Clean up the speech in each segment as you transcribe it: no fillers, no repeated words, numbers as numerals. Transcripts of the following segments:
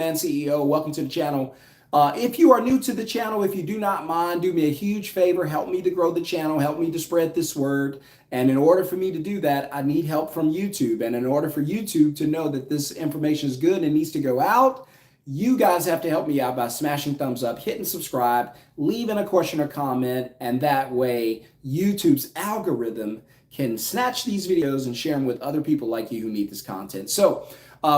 and CEO. Welcome to the channel. If you are new to the channel, if you do not mind, do me a huge favor. Help me to grow the channel. Help me to spread this word. And in order for me to do that, I need help from YouTube. And in order for YouTube to know that this information is good and needs to go out, you guys have to help me out by smashing thumbs up, hitting subscribe, leaving a question or comment. And that way, YouTube's algorithm can snatch these videos and share them with other people like you who need this content. So,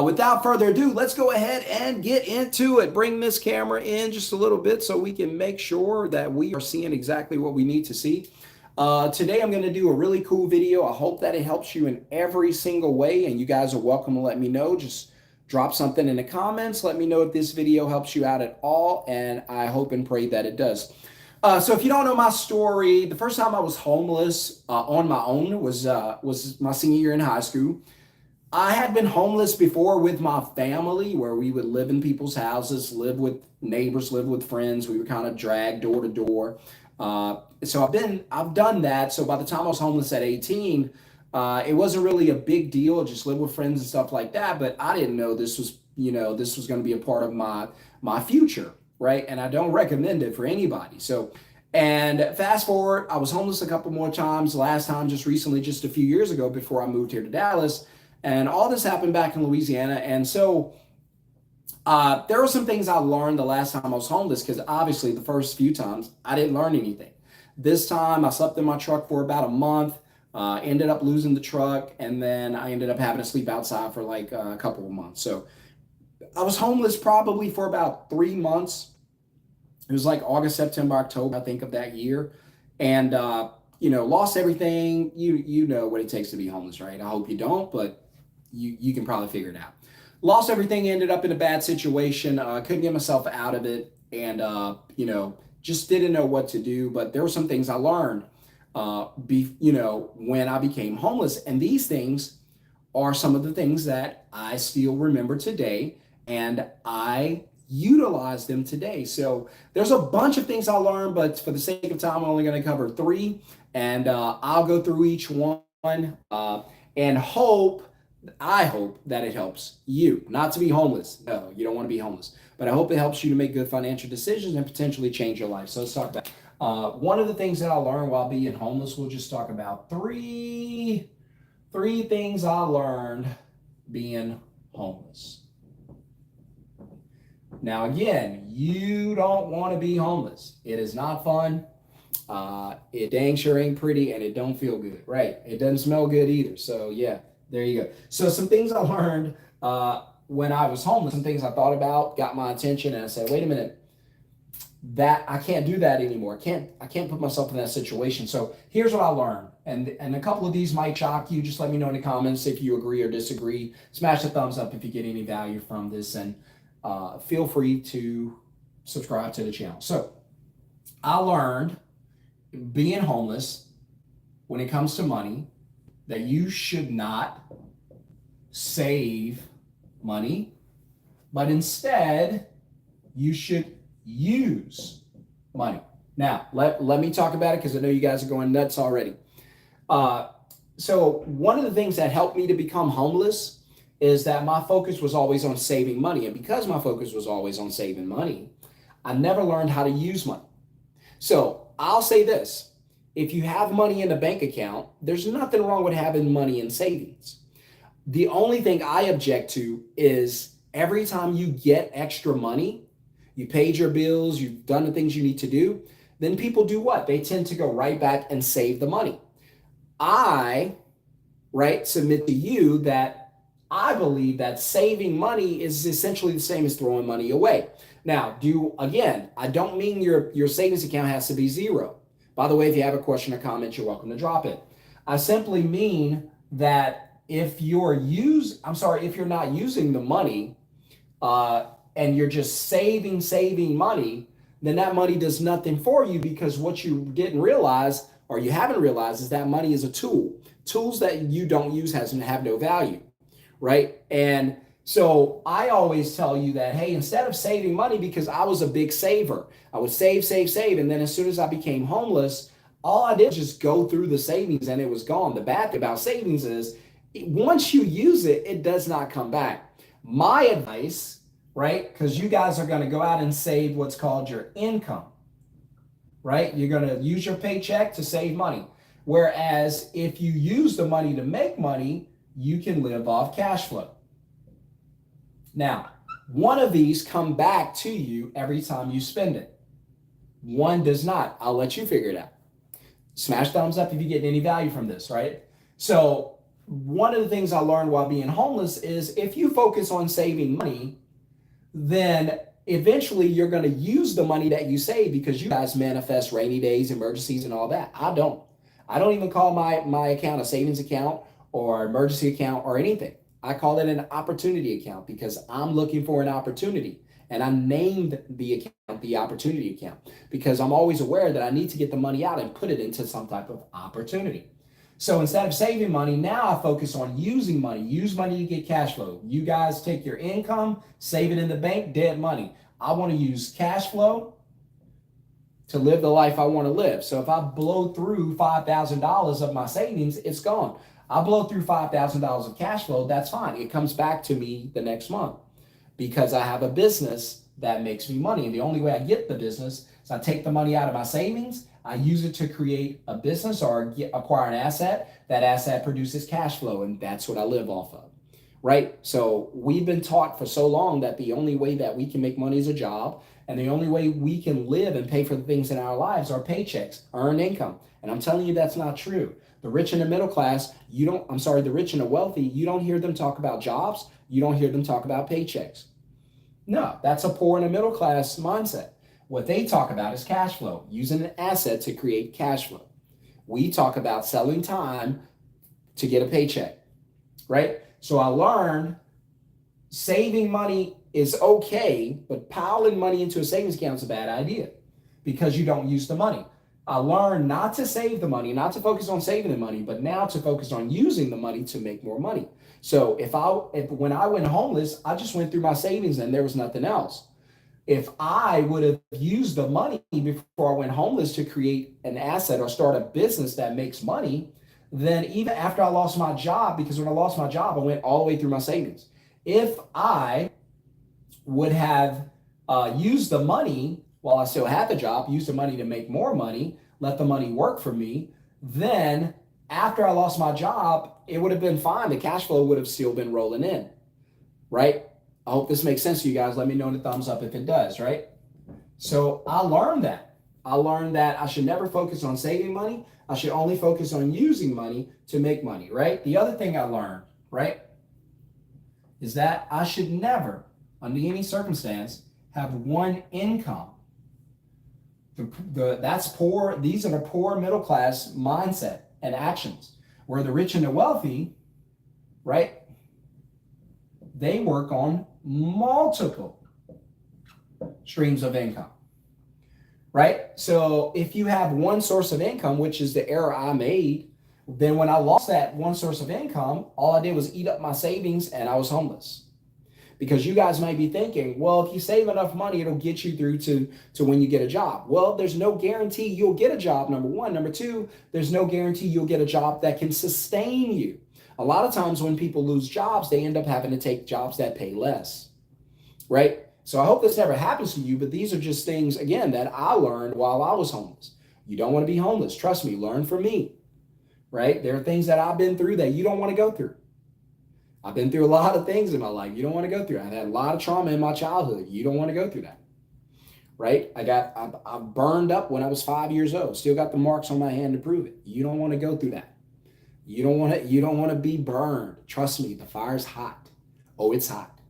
without further ado, let's go ahead and get into it. Bring this camera in just a little bit so we can make sure that we are seeing exactly what we need to see. Today, I'm going to do a really cool video. I hope that it helps you in every single way, and you guys are welcome to let me know. Just drop something in the comments. Let me know if this video helps you out at all, and I hope and pray that it does. So if you don't know my story, the first time I was homeless on my own was my senior year in high school. I had been homeless before with my family, where we would live in people's houses, live with neighbors, live with friends. We were kind of dragged door to door. So I've done that. So by the time I was homeless at 18, it wasn't really a big deal. Just live with friends and stuff like that. But I didn't know this was going to be a part of my future, right? And I don't recommend it for anybody. So, and fast forward, I was homeless a couple more times. Last time, just recently, just a few years ago, before I moved here to Dallas. And all this happened back in Louisiana. And so there were some things I learned the last time I was homeless, because obviously the first few times I didn't learn anything. This time I slept in my truck for about a month, ended up losing the truck, and then I ended up having to sleep outside for like a couple of months. So I was homeless probably for about 3 months. It was like August, September, October, I think, of that year. And, lost everything. You know what it takes to be homeless, right? I hope you don't, but you can probably figure it out. Lost everything, ended up in a bad situation. Couldn't get myself out of it, and just didn't know what to do. But there were some things I learned, when I became homeless, and these things are some of the things that I still remember today, and I utilize them today. So there's a bunch of things I learned, but for the sake of time, I'm only going to cover 3, and I'll go through each one and I hope that it helps you not to be homeless. No, you don't want to be homeless, but I hope it helps you to make good financial decisions and potentially change your life. So let's talk about one of the things that I learned while being homeless. We'll just talk about three things I learned being homeless. Now, again, you don't want to be homeless. It is not fun. It dang sure ain't pretty, and it don't feel good, right? It doesn't smell good either. So yeah. There you go. So some things I learned when I was homeless, some things I thought about, got my attention, and I said, wait a minute, that I can't do that anymore. I can't put myself in that situation. So here's what I learned. And a couple of these might shock you. Just let me know in the comments if you agree or disagree. Smash the thumbs up if you get any value from this, and feel free to subscribe to the channel. So I learned being homeless, when it comes to money, that you should not save money, but instead you should use money. Now, let me talk about it, because I know you guys are going nuts already. So one of the things that helped me to become homeless is that my focus was always on saving money. And because my focus was always on saving money, I never learned how to use money. So I'll say this. If you have money in a bank account, there's nothing wrong with having money in savings. The only thing I object to is every time you get extra money, you paid your bills, you've done the things you need to do, then people do what? They tend to go right back and save the money. I submit to you that I believe that saving money is essentially the same as throwing money away. Now, I don't mean your savings account has to be zero. By the way, if you have a question or comment, you're welcome to drop it. I simply mean that if you're not using the money and you're just saving money, then that money does nothing for you, because what you didn't realize, or you haven't realized, is that money is a tool. Tools that you don't use have no value, right? And so I always tell you that, hey, instead of saving money, because I was a big saver, I would save. And then as soon as I became homeless, all I did was just go through the savings and it was gone. The bad thing about savings is once you use it, it does not come back. My advice right? Because you guys are going to go out and save what's called your income, right? You're going to use your paycheck to save money. Whereas if you use the money to make money, you can live off cash flow. Now, one of these come back to you every time you spend it. One does not. I'll let you figure it out. Smash thumbs up if you get any value from this, right? So one of the things I learned while being homeless is if you focus on saving money, then eventually you're going to use the money that you save, because you guys manifest rainy days, emergencies, and all that. I don't. I don't even call my account a savings account or emergency account or anything. I call it an opportunity account because I'm looking for an opportunity. And I named the account the opportunity account because I'm always aware that I need to get the money out and put it into some type of opportunity. So instead of saving money, now I focus on using money. Use money to get cash flow. You guys take your income, save it in the bank, dead money. I want to use cash flow to live the life I want to live. So if I blow through $5,000 of my savings, it's gone. I blow through $5,000 of cash flow, that's fine. It comes back to me the next month because I have a business that makes me money. And the only way I get the business is I take the money out of my savings, I use it to create a business or acquire an asset. That asset produces cash flow, and that's what I live off of, right? So we've been taught for so long that the only way that we can make money is a job, and the only way we can live and pay for the things in our lives are paychecks, earned income. And I'm telling you, that's not true. The rich and the middle class, the rich and the wealthy, you don't hear them talk about jobs. You don't hear them talk about paychecks. No, that's a poor and a middle class mindset. What they talk about is cash flow, using an asset to create cash flow. We talk about selling time to get a paycheck, right? So I learned saving money is okay, but piling money into a savings account is a bad idea because you don't use the money. I learned not to save the money, not to focus on saving the money, but now to focus on using the money to make more money. So when I went homeless, I just went through my savings and there was nothing else. If I would have used the money before I went homeless to create an asset or start a business that makes money, then even after I lost my job, because when I lost my job, I went all the way through my savings. If I would have used the money while I still had the job, used the money to make more money, let the money work for me, then after I lost my job, it would have been fine. The cash flow would have still been rolling in, right? I hope this makes sense to you guys. Let me know in the thumbs up if it does, right? So I learned that. I should never focus on saving money. I should only focus on using money to make money, right? The other thing I learned, right, is that I should never, under any circumstance, have one income. That's poor. These are the poor middle class mindset and actions, where the rich and the wealthy, right, they work on multiple streams of income, right? So if you have one source of income, which is the error I made, then when I lost that one source of income, all I did was eat up my savings and I was homeless. Because you guys might be thinking, well, if you save enough money, it'll get you through to when you get a job. Well, there's no guarantee you'll get a job, number one. Number two, there's no guarantee you'll get a job that can sustain you. A lot of times when people lose jobs, they end up having to take jobs that pay less, right? So I hope this never happens to you, but these are just things, again, that I learned while I was homeless. You don't want to be homeless. Trust me, learn from me, right? There are things that I've been through that you don't want to go through. I've been through a lot of things in my life you don't want to go through. I've had a lot of trauma in my childhood. You don't want to go through that, right? I burned up when I was 5 years old. Still got the marks on my hand to prove it. You don't want to go through that. You don't want to be burned. Trust me, the fire's hot. Oh, it's hot,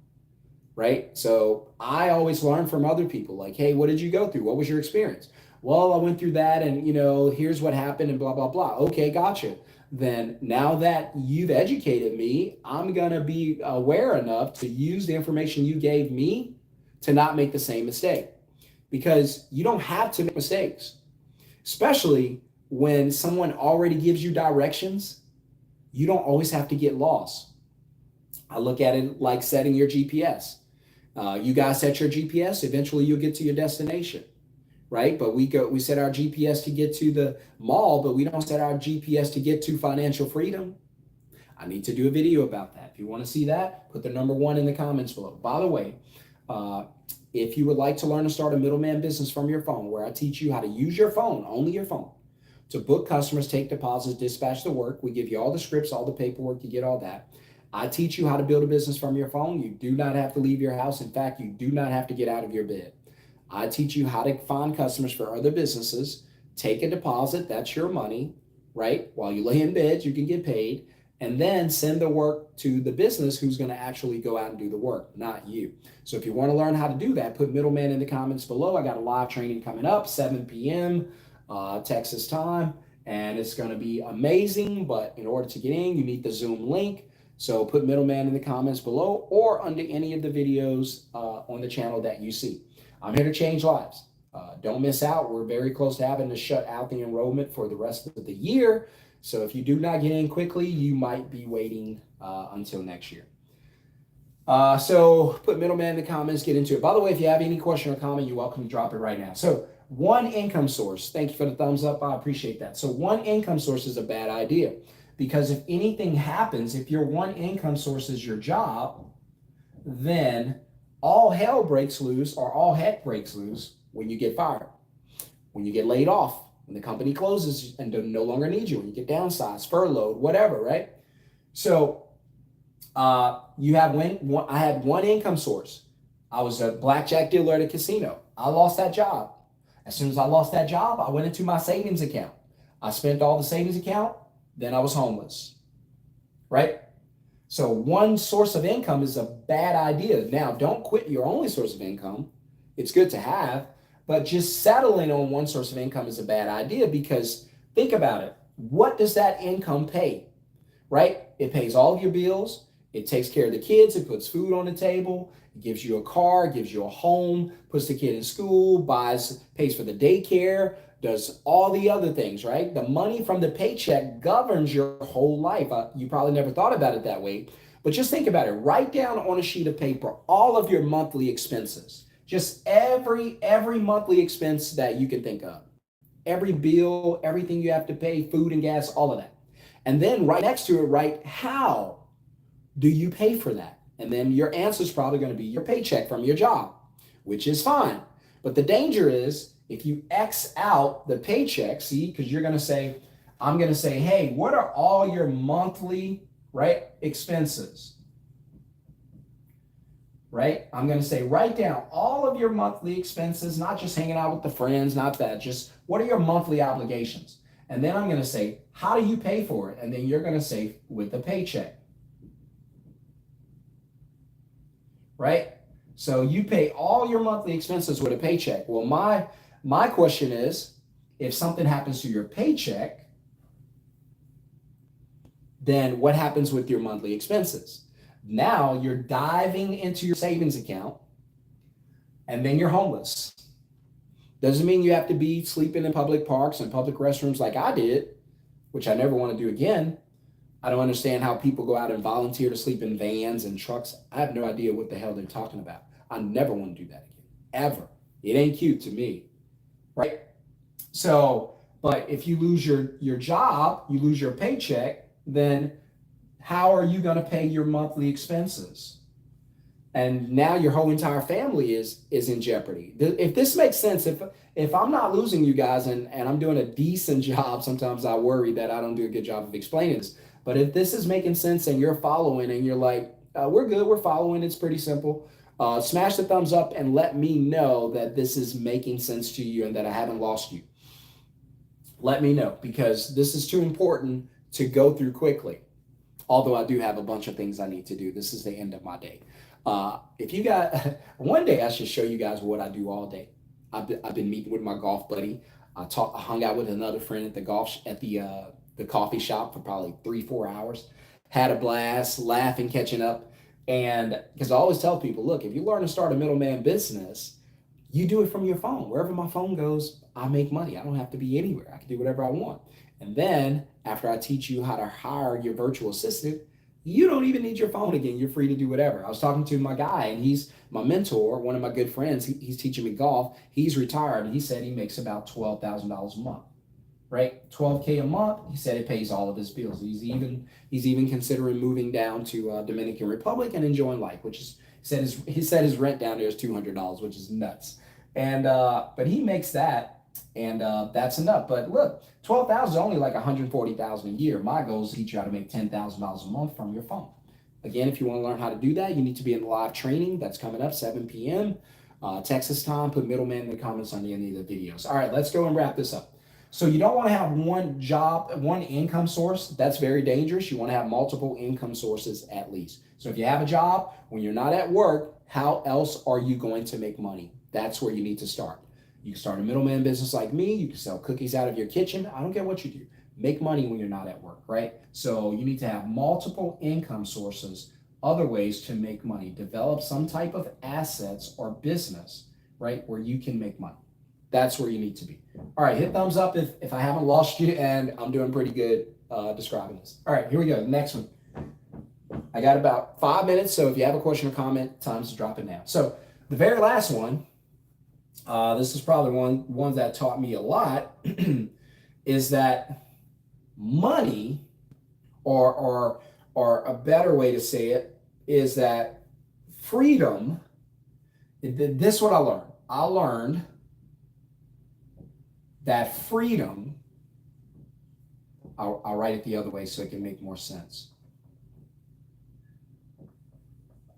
right? So I always learn from other people. Like, hey, what did you go through? What was your experience? Well, I went through that, and here's what happened, and blah blah blah. Okay, gotcha. Then now that you've educated me, I'm going to be aware enough to use the information you gave me to not make the same mistake. Because you don't have to make mistakes, especially when someone already gives you directions. You don't always have to get lost. I look at it like setting your GPS. You guys set your GPS, eventually you'll get to your destination. Right? But we set our GPS to get to the mall, but we don't set our GPS to get to financial freedom. I need to do a video about that. If you want to see that, put the number 1 in the comments below. By the way, If you would like to learn to start a middleman business from your phone, where I teach you how to use your phone, only your phone, to book customers, take deposits, dispatch the work. We give you all the scripts, all the paperwork, you get all that. I teach you how to build a business from your phone. You do not have to leave your house. In fact, you do not have to get out of your bed. I teach you how to find customers for other businesses, take a deposit, that's your money, right? While you lay in bed, you can get paid, and then send the work to the business who's going to actually go out and do the work, not you. So if you want to learn how to do that, put middleman in the comments below. I got a live training coming up, 7 p.m. Texas time, and it's going to be amazing. But in order to get in, you need the Zoom link. So put middleman in the comments below or under any of the videos on the channel that you see. I'm here to change lives. Don't miss out. We're very close to having to shut out the enrollment for the rest of the year. So if you do not get in quickly, you might be waiting until next year. So put middleman in the comments, get into it. By the way, if you have any question or comment, you're welcome to drop it right now. So one income source. Thank you for the thumbs up. I appreciate that. So one income source is a bad idea, because if anything happens, if your one income source is your job, then all hell breaks loose, or all heck breaks loose when you get fired, when you get laid off, when the company closes and no longer needs you, when you get downsized, furloughed, whatever, right? So I had one income source. I was a blackjack dealer at a casino. I lost that job. As soon as I lost that job, I went into my savings account. I spent all the savings account, then I was homeless, right? So one source of income is a bad idea. Now, don't quit your only source of income. It's good to have, but just settling on one source of income is a bad idea, because think about it. What does that income pay, right? It pays all of your bills. It takes care of the kids. It puts food on the table. It gives you a car, gives you a home, puts the kid in school, pays for the daycare, does all the other things, right? The money from the paycheck governs your whole life. You probably never thought about it that way, but just think about it. Write down on a sheet of paper all of your monthly expenses. Just every monthly expense that you can think of. Every bill, everything you have to pay, food and gas, all of that. And then right next to it, write, how do you pay for that? And then your answer is probably going to be your paycheck from your job, which is fine. But the danger is, if you X out the paycheck, see, because you're going to say, I'm going to say, hey, what are all your monthly, right, expenses? Right? I'm going to say, write down all of your monthly expenses, not just hanging out with the friends, not that, just what are your monthly obligations? And then I'm going to say, how do you pay for it? And then you're going to say, with the paycheck. Right? So you pay all your monthly expenses with a paycheck. Well, my question is, if something happens to your paycheck, then what happens with your monthly expenses? Now you're diving into your savings account, and then you're homeless. Doesn't mean you have to be sleeping in public parks and public restrooms like I did, which I never want to do again. I don't understand how people go out and volunteer to sleep in vans and trucks. I have no idea what the hell they're talking about. I never want to do that again, ever. It ain't cute to me, right? So, but if you lose your job, you lose your paycheck, then how are you going to pay your monthly expenses? And now your whole entire family is in jeopardy. If this makes sense, if I'm not losing you guys and I'm doing a decent job, sometimes I worry that I don't do a good job of explaining this. But if this is making sense and you're following and you're like, we're good, we're following, it's pretty simple. Smash the thumbs up and let me know that this is making sense to you and that I haven't lost you. Let me know, because this is too important to go through quickly. Although I do have a bunch of things I need to do. This is the end of my day. If you got, one day I should show you guys what I do all day. I've been meeting with my golf buddy. I hung out with another friend at the coffee shop for probably 3-4 hours. Had a blast, laughing, catching up. And because I always tell people, look, if you learn to start a middleman business, you do it from your phone. Wherever my phone goes, I make money. I don't have to be anywhere. I can do whatever I want. And then after I teach you how to hire your virtual assistant, you don't even need your phone again. You're free to do whatever. I was talking to my guy, and he's my mentor, one of my good friends. He's teaching me golf. He's retired, and he said he makes about $12,000 a month, right? $12K a month. He said it pays all of his bills. He's even considering moving down to Dominican Republic and enjoying life, which is He said his rent down there is $200, which is nuts. And but he makes that, and that's enough. But look, 12,000 is only like 140,000 a year. My goal is to teach you how to make $10,000 a month from your phone. Again, if you want to learn how to do that, you need to be in the live training that's coming up 7 p.m. Texas time. Put middleman in the comments on any of the videos. All right, let's go and wrap this up. So you don't want to have one job, one income source. That's very dangerous. You want to have multiple income sources at least. So if you have a job, when you're not at work, how else are you going to make money? That's where you need to start. You can start a middleman business like me. You can sell cookies out of your kitchen. I don't care what you do. Make money when you're not at work, right? So you need to have multiple income sources, other ways to make money. Develop some type of assets or business, right, where you can make money. That's where you need to be. All right, hit thumbs up if I haven't lost you, and I'm doing pretty good describing this. All right, here we go. Next one. I got about 5 minutes, so if you have a question or comment, time's to drop it now. So the very last one, this is probably one that taught me a lot, is that money, or a better way to say it, is that freedom. This is what I learned. I learned that freedom, I'll write it the other way so it can make more sense.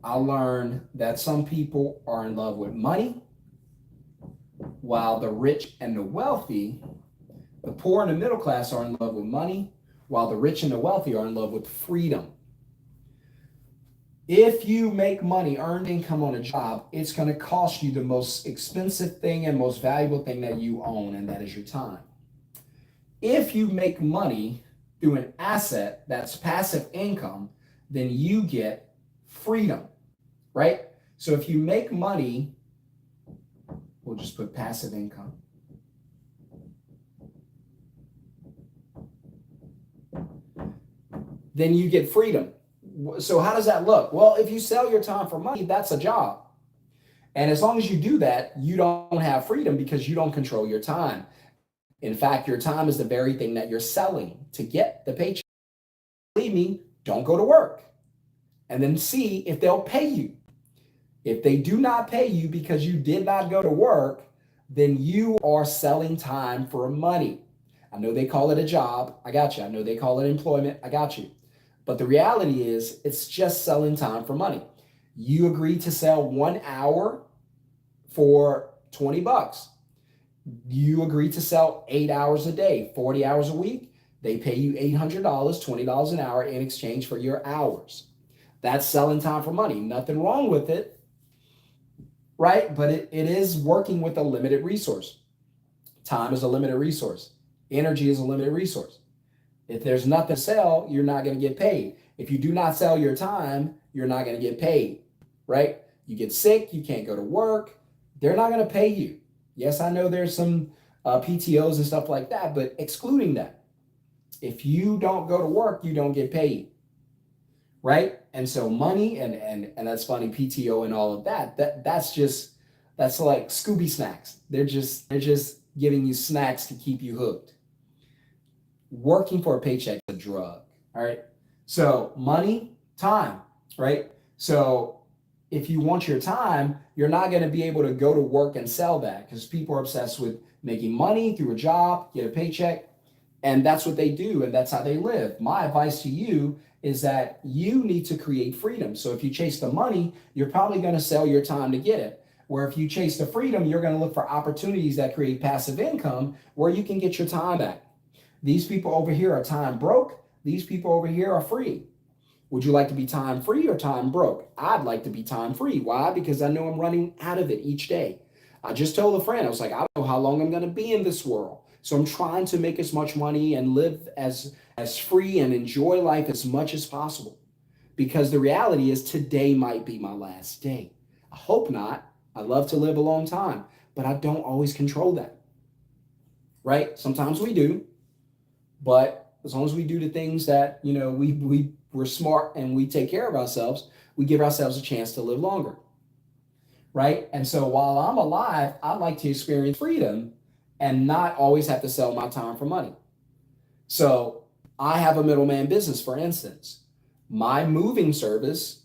I learned that some people are in love with money, while the rich and the wealthy, the poor and the middle class, are in love with money, while the rich and the wealthy are in love with freedom. If you make money, earn income on a job, it's going to cost you the most expensive thing and most valuable thing that you own, and that is your time. If you make money through an asset that's passive income, then you get freedom, right? So if you make money, we'll just put passive income. Then you get freedom. So how does that look? Well, if you sell your time for money, that's a job. And as long as you do that, you don't have freedom because you don't control your time. In fact, your time is the very thing that you're selling to get the paycheck. Believe me, don't go to work and then see if they'll pay you. If they do not pay you because you did not go to work, then you are selling time for money. I know they call it a job. I got you. I know they call it employment. I got you. But the reality is, it's just selling time for money. You agree to sell 1 hour for $20. You agree to sell 8 hours a day, 40 hours a week. They pay you $800, $20 an hour in exchange for your hours. That's selling time for money. Nothing wrong with it, right? But it is working with a limited resource. Time is a limited resource. Energy is a limited resource. If there's nothing to sell, you're not going to get paid. If you do not sell your time, you're not going to get paid, right? You get sick, you can't go to work, they're not going to pay you. Yes, I know there's some PTOs and stuff like that, but excluding that, if you don't go to work, you don't get paid, right? And so money and that's funny, PTO and all of that's like Scooby snacks. They're just giving you snacks to keep you hooked. Working for a paycheck is a drug, all right? So money, time, right? So if you want your time, you're not going to be able to go to work and sell that, because people are obsessed with making money through a job, get a paycheck, and that's what they do, and that's how they live. My advice to you is that you need to create freedom. So if you chase the money, you're probably going to sell your time to get it. Where if you chase the freedom, you're going to look for opportunities that create passive income where you can get your time back. These people over here are time broke. These people over here are free. Would you like to be time free or time broke? I'd like to be time free. Why? Because I know I'm running out of it each day. I just told a friend, I was like, I don't know how long I'm going to be in this world. So I'm trying to make as much money and live as free and enjoy life as much as possible. Because the reality is today might be my last day. I hope not. I love to live a long time, but I don't always control that. Right? Sometimes we do. But as long as we do the things that, we're smart and we take care of ourselves, we give ourselves a chance to live longer, right? And so while I'm alive, I'd like to experience freedom and not always have to sell my time for money. So I have a middleman business, for instance. My moving service,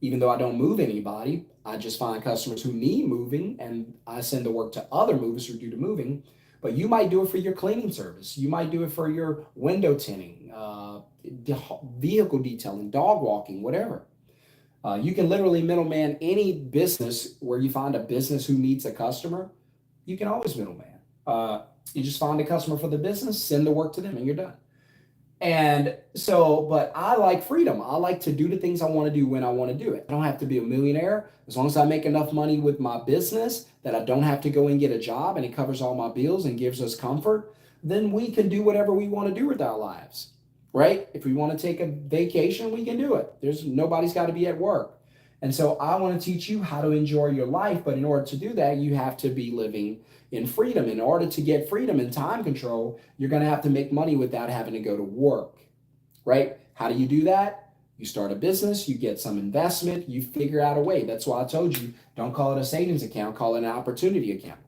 Even though I don't move anybody, I just find customers who need moving and I send the work to other movers who do the moving. But you might do it for your cleaning service. You might do it for your window tinting, vehicle detailing, dog walking, whatever. You can literally middleman any business where you find a business who needs a customer. You can always middleman. You just find a customer for the business, send the work to them, and you're done. And so, but I like freedom. I like to do the things I want to do when I want to do it. I don't have to be a millionaire. As long as I make enough money with my business that I don't have to go and get a job and it covers all my bills and gives us comfort, then we can do whatever we want to do with our lives, right? If we want to take a vacation, we can do it. Nobody's got to be at work. And so I want to teach you how to enjoy your life. But in order to do that, you have to be living in freedom. In order to get freedom and time control, you're going to have to make money without having to go to work, right? How do you do that? You start a business, you get some investment, you figure out a way. That's why I told you, don't call it a savings account, call it an opportunity account.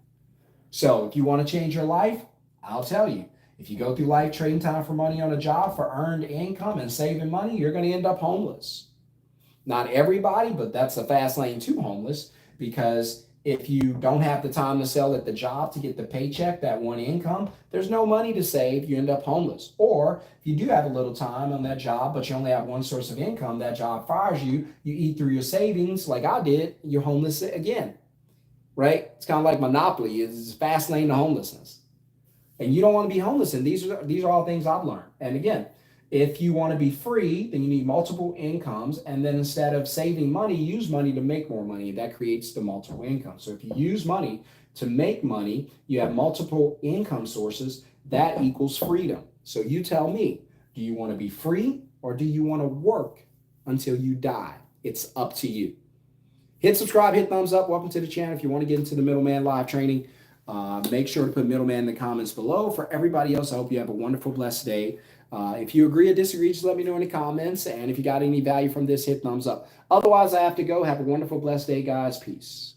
So if you want to change your life, I'll tell you, if you go through life trading time for money on a job for earned income and saving money, you're going to end up homeless. Not everybody, but that's a fast lane to homeless, because if you don't have the time to sell at the job to get the paycheck, that one income, there's no money to save, you end up homeless. Or if you do have a little time on that job, but you only have one source of income, that job fires you, you eat through your savings like I did, you're homeless again, right? It's kind of like Monopoly, it's fast lane to homelessness. And you don't want to be homeless. And these are all things I've learned. And again, if you want to be free, then you need multiple incomes. And then instead of saving money, use money to make more money. That creates the multiple income. So if you use money to make money, you have multiple income sources. That equals freedom. So you tell me, do you want to be free or do you want to work until you die? It's up to you. Hit subscribe, hit thumbs up. Welcome to the channel. If you want to get into the Middleman Live Training, make sure to put middleman in the comments below. For everybody else, I hope you have a wonderful, blessed day. If you agree or disagree, just let me know in the comments. And if you got any value from this, hit thumbs up. Otherwise, I have to go. Have a wonderful, blessed day, guys. Peace.